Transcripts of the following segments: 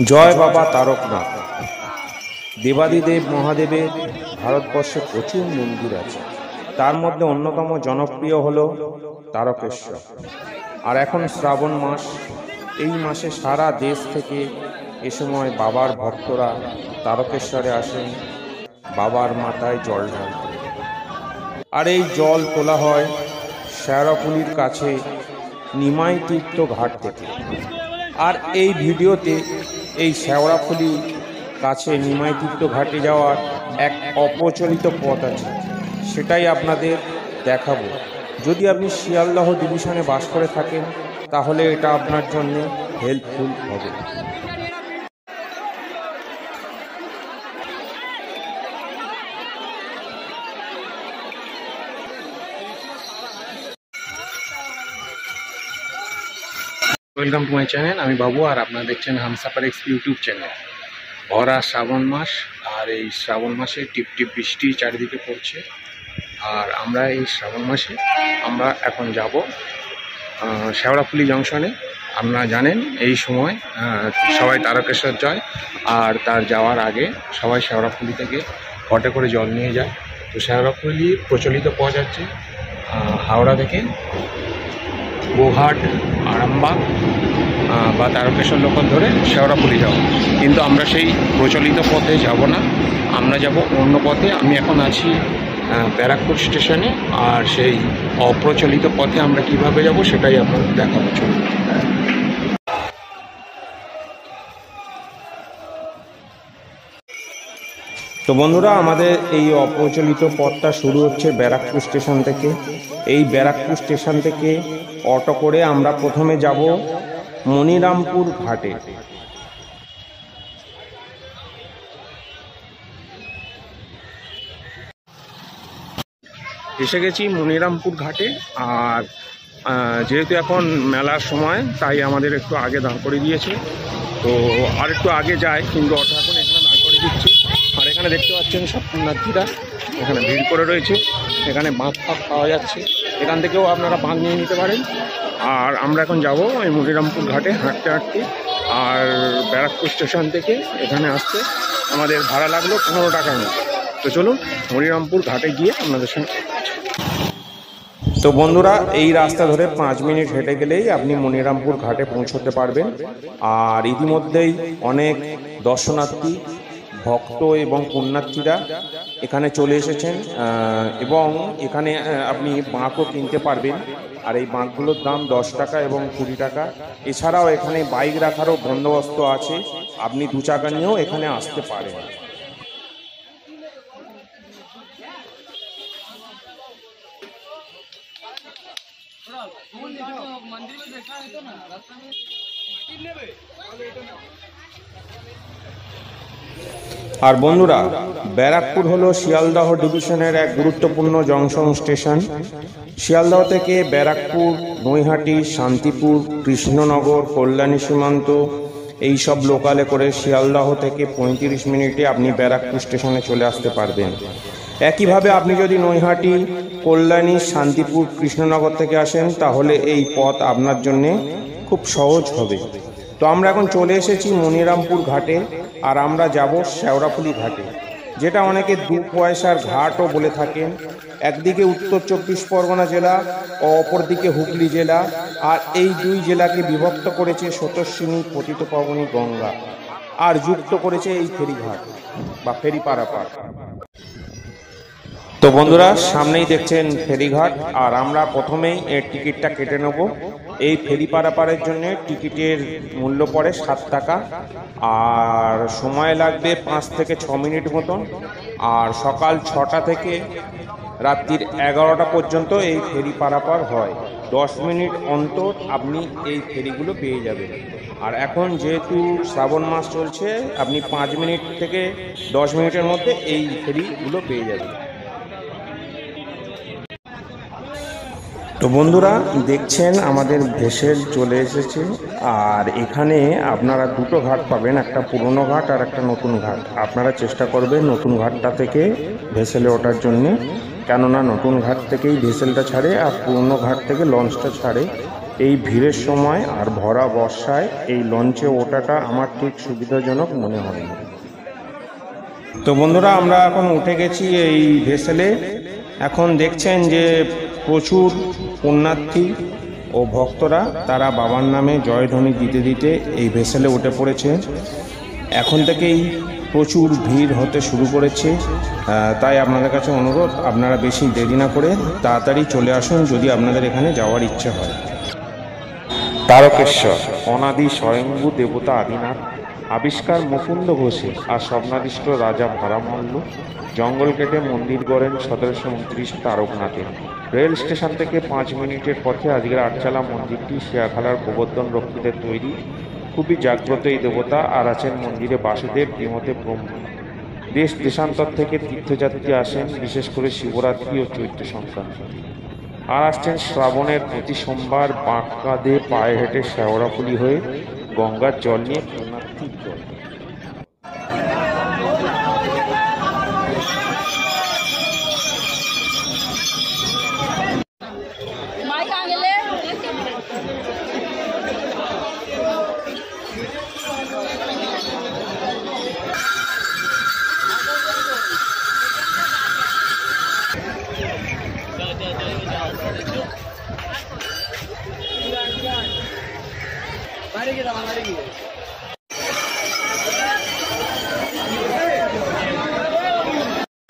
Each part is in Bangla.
জয় বাবা তারকনাথ। দেবাদিদেব মহাদেবের ভারতবর্ষে প্রচুর মন্দির আছে, তার মধ্যে অন্যতম জনপ্রিয় হল তারকেশ্বর। আর এখন শ্রাবণ মাস, এই মাসে সারা দেশ থেকে এ সময় বাবার ভক্তরা তারকেশ্বরে আসেন বাবার মাথায় জল ঢালতে। আর এই জল তোলা হয় শেওড়াফুলির কাছে নিমাই তীর্থ ঘাট থেকে। আর এই ভিডিওতে এই শেওড়াফুলি কাছে নিমাই তীর্থ ঘাটে যাওয়ার এক অপ্রচলিত পথ আছে, সেটাই আপনাদের দেখাবো। যদি আপনি শিয়ালদহ ডিভিশনে বাস করে থাকেন তাহলে এটা আপনার জন্য হেল্পফুল হবে। ওয়েলকাম টু মাই চ্যানেল, আমি বাবু, আর আপনারা দেখছেন হামসাফার এক্স ইউটিউব চ্যানেল। ভরা শ্রাবণ মাস, আর এই শ্রাবণ মাসে টিপ টিপ বৃষ্টি চারিদিকে পড়ছে। আর আমরা এই শ্রাবণ মাসে আমরা এখন যাব শেওড়াফুলি জংশনে। আপনারা জানেন এই সময় সবাই তারকেশ্বর যায়, আর তার যাওয়ার আগে সবাই শেওড়াফুলি থেকে ঘটে করে জল নিয়ে যায়। তো শেওড়াফুলি প্রচলিত পথ যাচ্ছে হাওড়া থেকে গোঘাট, আরামবাগ বা তারকেশ্বর লোকাল ধরে শেওড়াফুলি যাওয়া। কিন্তু আমরা সেই প্রচলিত পথে যাব না, আমরা যাব অন্য পথে। আমি এখন আছি ব্যারাকপুর স্টেশনে, আর সেই অপ্রচলিত পথে আমরা কিভাবে যাব সেটাই আপনাদের দেখাবো। চলুন। তো বন্ধুরা, আমাদের এই অপ্রচলিত পথটা শুরু হচ্ছে ব্যারাকপুর স্টেশন থেকে। এই ব্যারাকপুর স্টেশন থেকে অটো করে আমরা প্রথমে যাব মনিরামপুর ঘাটে। এসে গেছি মনিরামপুর ঘাটে। আর যেহেতু এখন মেলার সময়, তাই আমাদের একটু আগে দাঁড় করে দিয়েছে। তো আর একটু আগে যায়, কিন্তু অটো এখন এখানে দাঁড় করে দিচ্ছে। আর এখানে দেখতে পাচ্ছেন সব পুণ্যার্থীরা এখানে ভিড় করে রয়েছে। এখানে বাঁক ফাঁক পাওয়া যাচ্ছে, এখান থেকেও আপনারা বাঁক নিয়ে নিতে পারেন। আর আমরা এখন যাব এই মনিরামপুর ঘাটে হাঁটতে হাঁটতে। আর ব্যারাকপুর স্টেশন থেকে এখানে আসতে আমাদের ভাড়া লাগলো 15 টাকার মতো। তো চলুন মনিরামপুর ঘাটে গিয়ে আপনাদের সঙ্গে। তো বন্ধুরা, এই রাস্তা ধরে 5 মিনিট হেঁটে গেলেই আপনি মনিরামপুর ঘাটে পৌঁছতে পারবেন। আর ইতিমধ্যেই অনেক দর্শনার্থী, ভক্ত এবং পুণ্যার্থীরা এখানে চলে এসেছেন, এবং এখানে আপনি বাঁকও কিনতে পারবেন। আর এই বাঁকগুলোর দাম 10 টাকা এবং 20 টাকা। এছাড়াও এখানে বাইক রাখারও বন্দোবস্ত আছে, আপনি 2 চাকা নিয়েও এখানে আসতে পারেন। আর বন্ধুরা, ব্যারাকপুর হলো শিয়ালদহ ডিভিশনের এক গুরুত্বপূর্ণ জংশন স্টেশন। শিয়ালদহ থেকে ব্যারাকপুর, নৈহাটি, শান্তিপুর, কৃষ্ণনগর, কল্যাণী সীমান্ত এই সব লোকালে করে শিয়ালদহ থেকে 35 মিনিটে আপনি ব্যারাকপুর স্টেশনে চলে আসতে পারবেন। একইভাবে আপনি যদি নৈহাটি, কল্যাণী, শান্তিপুর, কৃষ্ণনগর থেকে আসেন তাহলে এই পথ আপনার জন্য খুব সহজ হবে। তো আমরা এখন চলে এসেছি মনিরামপুর ঘাটে, আর আমরা যাব শেওড়াফুলি ঘাটে, যেটা অনেকে 2 পয়সার ঘাটও বলে থাকেন। একদিকে উত্তর 24 পরগনা জেলা ও অপরদিকে হুগলি জেলা, আর এই 2 জেলাকে বিভক্ত করেছে স্রোতস্বিনী পতিতপাবনী গঙ্গা, আর যুক্ত করেছে এই ফেরিঘাট বা ফেরি পারাপার। তো বন্ধুরা, সামনেই দেখছেন ফেরিঘাট, আর আমরা প্রথমেই এর টিকিটটা কেটে নেব। এই ফেরি পারাপারের জন্য টিকিটের মূল্য পড়ে 7 টাকা, আর সময় লাগবে 5 থেকে 6 মিনিট মতন। আর সকাল 6টা থেকে রাত্রির 11টা পর্যন্ত এই ফেরি পারাপার হয়। 10 মিনিট অন্তর আপনি এই ফেরিগুলো পেয়ে যাবেন। আর এখন যেহেতু শ্রাবণ মাস চলছে, আপনি 5 মিনিট থেকে 10 মিনিটের মধ্যে এই ফেরিগুলো পেয়ে যাবেন। তো বন্ধুরা, দেখছেন আমাদের ভেসেল চলে এসেছে। আর এখানে আপনারা 2টো ঘাট পাবেন, একটা পুরনো ঘাট আর একটা নতুন ঘাট। আপনারা চেষ্টা করবেন নতুন ঘাটটা থেকে ভেসেলে ওঠার জন্যে, কেননা নতুন ঘাট থেকেই ভেসেলটা ছাড়ে আর পুরনো ঘাট থেকে লঞ্চটা ছাড়ে। এই ভিড়ের সময় আর ভরা বর্ষায় এই লঞ্চে ওঠাটা আমার ঠিক সুবিধাজনক মনে হয় না। তো বন্ধুরা, আমরা এখন উঠে গেছি এই ভেসেলে। এখন দেখছেন যে প্রচুর পুণ্যার্থী ও ভক্তরা তারা বাবার নামে জয়ধ্বনি দিতে দিতে এই ভেসেলে উঠে পড়েছে। এখন থেকেই প্রচুর ভিড় হতে শুরু করেছে, তাই আপনাদের কাছে অনুরোধ, আপনারা বেশি দেরি না করে তাড়াতাড়ি চলে আসুন যদি আপনাদের এখানে যাওয়ার ইচ্ছে হয়। তারকেশ্বর অনাদি স্বয়ম্ভু দেবতা আদিনাথ, আবিষ্কার মুকুন্দ ঘোষে আর স্বপ্নাদিষ্ট রাজা ভারামল্ল জঙ্গল কেটে মন্দির গড়েন 1729 তারকনাথে। রেল স্টেশন থেকে 5 মিনিটের পথে আজকের আটচালা মন্দিরটি শিয়াখালার গোবর্ধন রক্ষীদের তৈরি। খুবই জাগ্রত এই দেবতা, আর আছেন মন্দিরে বাসুদেব, বিমতে ব্রহ্ম। দেশ দেশান্তর থেকে তীর্থযাত্রী আসেন, বিশেষ করে শিবরাত্রি ও চৈত্র সংক্রান্তি। আর আসছেন শ্রাবণের প্রতি সোমবার বাঁককাঁধে পায়ে হেঁটে শেওড়াফুলি হয়ে গঙ্গার জল নিয়ে পুণ্যার্থীর দল।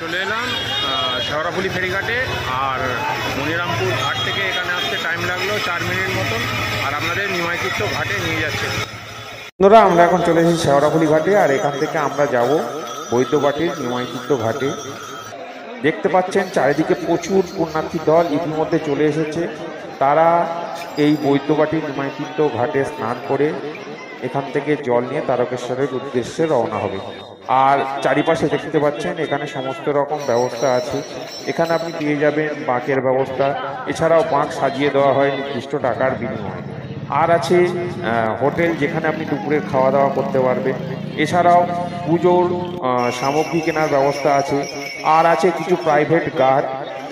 চলে এলাম শেওড়াফুলি ফেরিঘাটে, আর মনিরামপুর ঘাট থেকে এখানে আসতে টাইম লাগলো 4 মিনিট মতন, আর আপনাদের নিমাইতীর্থ ঘাটে নিয়ে যাচ্ছে। বন্ধুরা, আমরা এখন চলে এসেছি শেওড়াফুলি ঘাটে, আর এখান থেকে আমরা যাব বৈদ্যবাটির নিমাইতীর্থ ঘাটে। দেখতে পাচ্ছেন চারিদিকে প্রচুর পুণ্যার্থী দল ইতিমধ্যে চলে এসেছে। তারা এই বৈদ্যবাটির নিমাইতীর্থ ঘাটে স্নান করে এখান থেকে জল নিয়ে তারকেশ্বরের উদ্দেশ্যে রওনা হবে। আর চারিপাশে দেখতে পাচ্ছেন এখানে সমস্ত রকম ব্যবস্থা আছে। এখানে আপনি পেয়ে যাবেন বাঁকের ব্যবস্থা, এছাড়াও বাঁক সাজিয়ে দেওয়া হয় নির্দিষ্ট টাকার বিনিময়ে। আর আছে হোটেল, যেখানে আপনি দুপুরের খাওয়া দাওয়া করতে পারবেন। এছাড়াও পুজোর সামগ্রী কেনার ব্যবস্থা আছে। আর আছে কিছু প্রাইভেট ঘাট,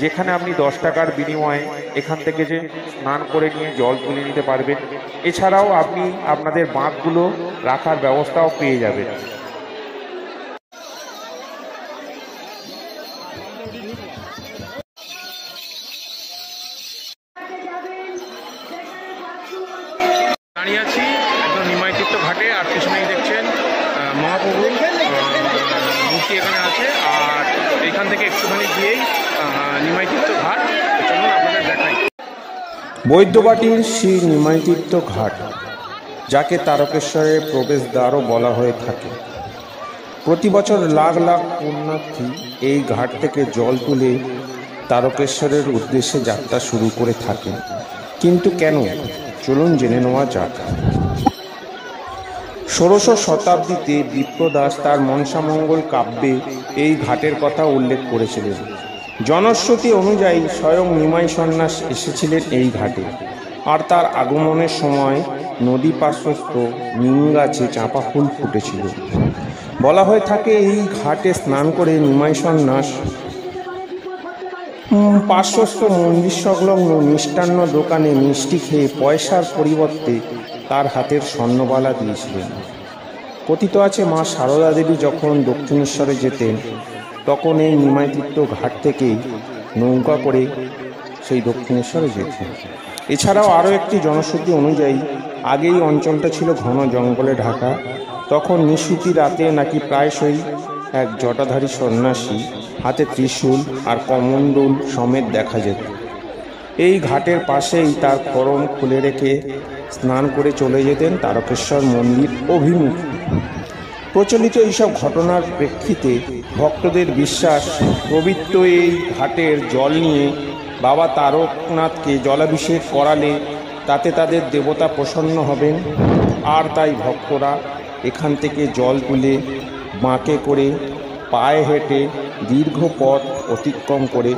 যেখানে আপনি 10 টাকার বিনিময়ে এখান থেকে যে স্নান করে নিয়ে জল তুলে নিতে পারবেন। এছাড়াও আপনি আপনাদের বাঁকগুলো রাখার ব্যবস্থাও পেয়ে যাবেন। দাঁড়িয়ে আছি একদম নিমাইতীর্থ ঘাটে, আর পিছনেই দেখছেন মহাপ্রভুর মূর্তি এখানে আছে। আর এখান থেকে একটুখানি গিয়েই নিমাইতীর্থ ঘাট, চলুন আপনাদের দেখাই। বৈদ্যবাটির শ্রী নিমাইতীর্থ ঘাট, যাকে তারকেশ্বরের প্রবেশদ্বারও বলা হয়ে থাকে। প্রতি বছর লাখ লাখ পুণ্যার্থী এই ঘাট থেকে জল তুলে তারকেশ্বরের উদ্দেশ্যে যাত্রা শুরু করে থাকে। কিন্তু কেন, চলুন জেনে নেওয়া যাক। 16শ শতাব্দীতে বিপ্রদাস তার মনসামঙ্গল কাব্যে এই ঘাটের কথা উল্লেখ করেছিলেন। জনশ্রুতি অনুযায়ী স্বয়ং নিমাই সন্ন্যাস এসেছিলেন এই ঘাটে, আর তার আগমনের সময় নদী পার্শ্বস্থ নিম গাছে চাঁপা ফুল ফুটেছিল। বলা হয়ে থাকে এই ঘাটে স্নান করে নিমাই সন্ন্যাস পার্শ্বস্থ মন্দির সংলগ্ন মিষ্টান্ন দোকানে মিষ্টি খেয়ে পয়সার পরিবর্তে তার হাতের স্বর্ণবালা দিয়েছিলেন। কথিত আছে মা সারদা দেবী যখন দক্ষিণেশ্বরে যেতেন, তখন এই নিমাইতীর্থ ঘাট থেকেই নৌকা করে সেই দক্ষিণেশ্বরে যেতেন। এছাড়াও আরও একটি জনশ্রুতি অনুযায়ী আগে এই অঞ্চলটা ছিল ঘন জঙ্গলে ঢাকা। তখন নিশুতি রাতে নাকি প্রায়শই এক জটাধারী সন্ন্যাসী হাতে ত্রিশূল আর কমণ্ডল সমেত দেখা যেত। এই ঘাটের পাশেই তার করম খুলে রেখে স্নান করে চলে যেতেন তারকেশ্বর মন্দির অভিমুখে। প্রচলিত এইসব ঘটনার প্রেক্ষিতে ভক্তদের বিশ্বাস, পবিত্র এই ঘাটের জল নিয়ে বাবা তারকনাথকে জলাভিষেক করালে তাতে তাদের দেবতা প্রসন্ন হবেন। আর তাই ভক্তরা এখান থেকে জল তুলে বাঁকে করে পায়ে হেঁটে দীর্ঘ পথ অতিক্রম করে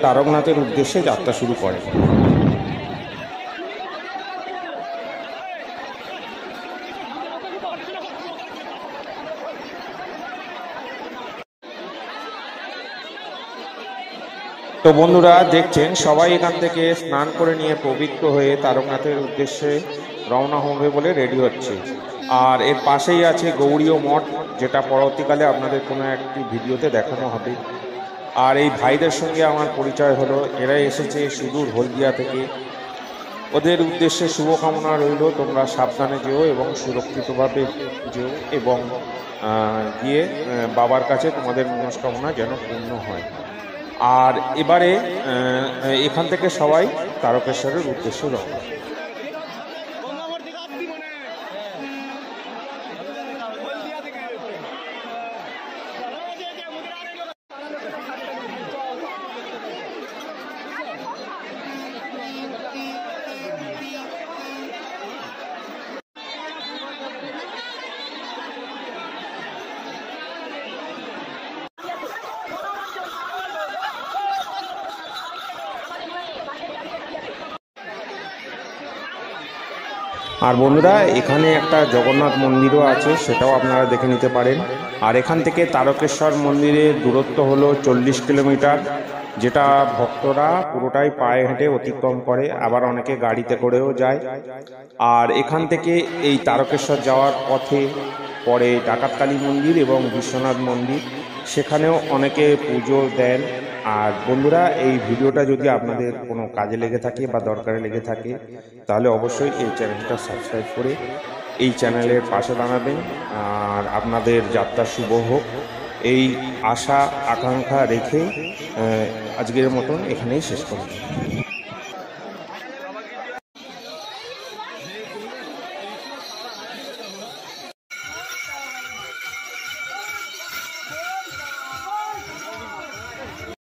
তারকনাথের উদ্দেশ্যে যাত্রা শুরু করে। তো বন্ধুরা দেখছেন সবাই এখান থেকে স্নান করে নিয়ে পবিত্র হয়ে তারকনাথের উদ্দেশ্যে রওনা হবে বলে রেডি হচ্ছে। আর এর পাশেই আছে গৌড়ীয় মঠ, যেটা পরবর্তীকালে আপনাদের কোনো একটি ভিডিওতে দেখানো হবে। আর এই ভাইদের সঙ্গে আমার পরিচয় হলো, এরা এসেছে সুদূর হলদিয়া থেকে। ওদের উদ্দেশ্যে শুভকামনা রইল, তোমরা সাবধানে যেও এবং সুরক্ষিতভাবে যেও এবং গিয়ে বাবার কাছে তোমাদের মনস্কামনা যেন পূর্ণ হয়। আর এবারে এখান থেকে সবাই তারকেশ্বরের উদ্দেশ্যে রওনা। আর বন্ধুরা এখানে একটা জগন্নাথ মন্দিরও আছে, সেটাও আপনারা দেখে নিতে পারেন। আর এখান থেকে তারকেশ্বর মন্দিরের দূরত্ব হলো 40 কিলোমিটার, যেটা ভক্তরা পুরোটাই পায়ে হেঁটে অতিক্রম করে, আবার অনেকে গাড়িতে করেও যায়। আর এখান থেকে এই তারকেশ্বর যাওয়ার পথে পরে ডাকাতকালী মন্দির এবং বিশ্বনাথ মন্দির, সেখানেও অনেকে পুজো দেন। আর বন্ধুরা এই ভিডিওটা যদি আপনাদের কোনো কাজে লেগে থাকে বা দরকারে লেগে থাকে, তাহলে অবশ্যই এই চ্যানেলটা সাবস্ক্রাইব করে এই চ্যানেলের পাশে দাঁড়াবেন। আর আপনাদের যাত্রা শুভ হোক এই আশা আকাঙ্ক্ষা রেখে আজকের মতন এখানেই শেষ করব।